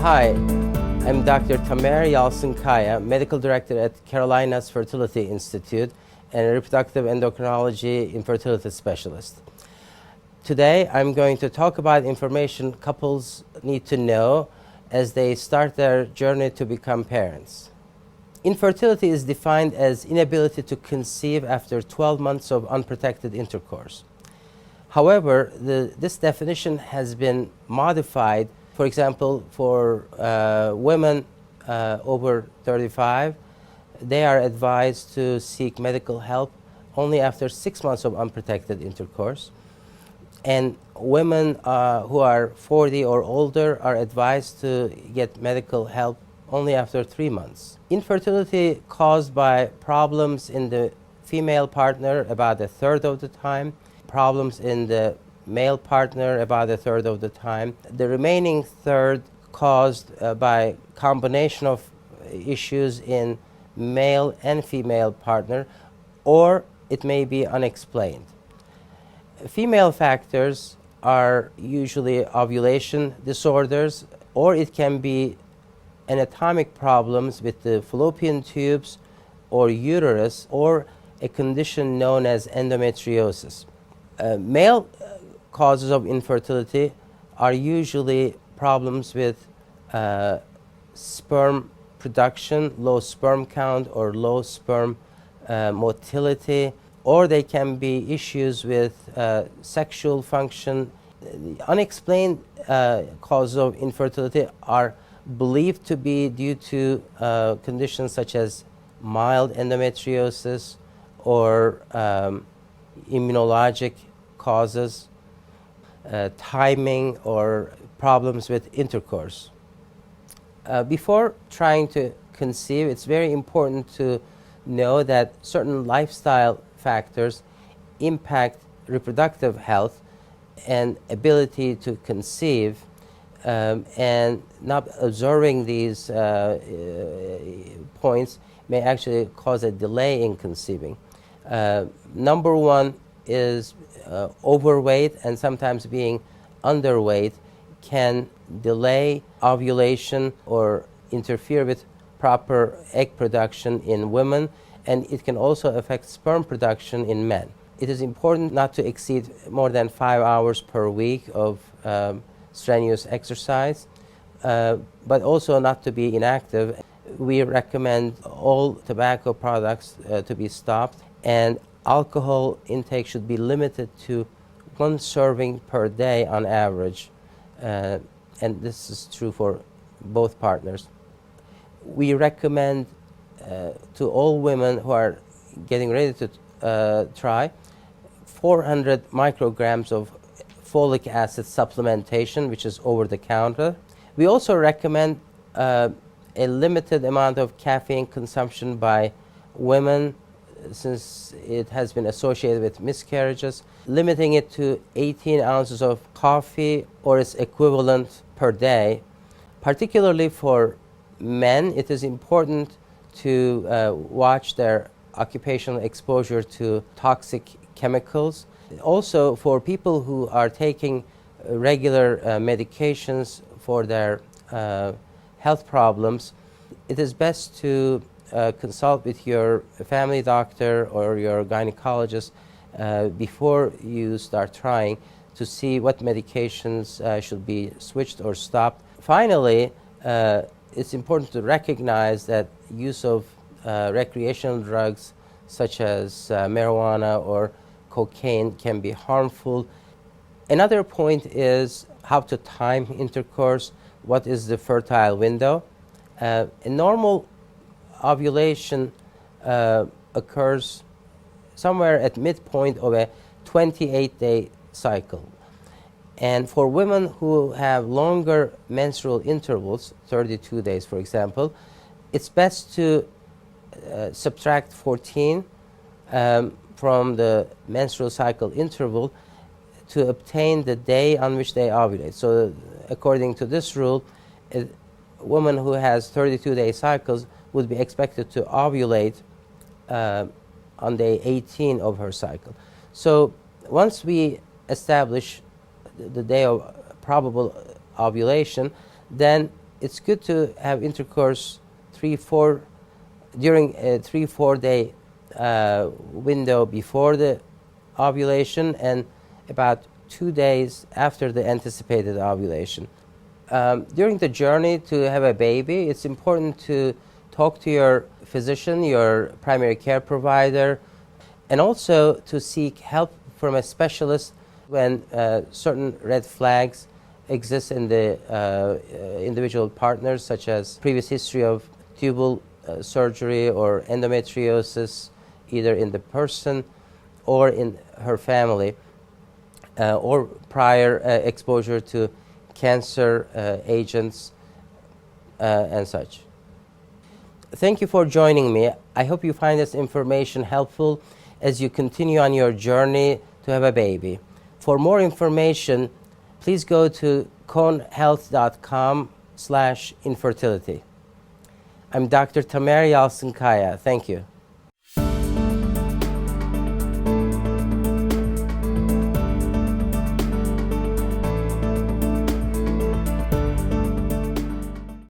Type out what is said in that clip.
Hi, I'm Dr. Tamer Yalcinkaya, Medical Director at Carolinas Fertility Institute and a reproductive endocrinology-infertility specialist. Today, I'm going to talk about information couples need to know as they start their journey to become parents. Infertility is defined as inability to conceive after 12 months of unprotected intercourse. However, this definition has been modified. For example, for women over 35, they are advised to seek medical help only after 6 months of unprotected intercourse. And women who are 40 or older are advised to get medical help only after 3 months. Infertility caused by problems in the female partner about a third of the time, problems in the male partner about a third of the time. The remaining third caused by combination of issues in male and female partner, or it may be unexplained. Female factors are usually ovulation disorders, or it can be anatomic problems with the fallopian tubes or uterus, or a condition known as endometriosis. Male causes of infertility are usually problems with sperm production, low sperm count or low sperm motility, or they can be issues with sexual function. Unexplained causes of infertility are believed to be due to conditions such as mild endometriosis or immunologic causes, timing, or problems with intercourse. Before trying to conceive, it's very important to know that certain lifestyle factors impact reproductive health and ability to conceive, and not observing these points may actually cause a delay in conceiving. Number one is overweight, and sometimes being underweight can delay ovulation or interfere with proper egg production in women, and it can also affect sperm production in men. It is important not to exceed more than 5 hours per week of strenuous exercise, but also not to be inactive. We recommend all tobacco products to be stopped, and alcohol intake should be limited to 1 serving per day on average, and this is true for both partners. We recommend to all women who are getting ready to try 400 micrograms of folic acid supplementation, which is over the counter. We also recommend a limited amount of caffeine consumption by women, since it has been associated with miscarriages, limiting it to 18 ounces of coffee or its equivalent per day. Particularly for men, it is important to watch their occupational exposure to toxic chemicals. Also, for people who are taking regular medications for their health problems, it is best to consult with your family doctor or your gynecologist before you start trying, to see what medications should be switched or stopped. Finally, it's important to recognize that use of recreational drugs such as marijuana or cocaine can be harmful. Another point is how to time intercourse. What is the fertile window? A normal ovulation occurs somewhere at midpoint of a 28-day cycle. And for women who have longer menstrual intervals, 32 days for example, it's best to subtract 14 from the menstrual cycle interval to obtain the day on which they ovulate. So according to this rule, a woman who has 32-day cycles would be expected to ovulate on day 18 of her cycle. So once we establish the day of probable ovulation, then it's good to have intercourse during a 3-4 day window before the ovulation and about 2 days after the anticipated ovulation. During the journey to have a baby, it's important to talk to your physician, your primary care provider, and also to seek help from a specialist when certain red flags exist in the individual partners, such as previous history of tubal surgery or endometriosis, either in the person or in her family, or prior exposure to cancer agents and such. Thank you for joining me. I hope you find this information helpful as you continue on your journey to have a baby. For more information, please go to conehealth.com/infertility. I'm Dr. Tamer Yalcinkaya. Thank you.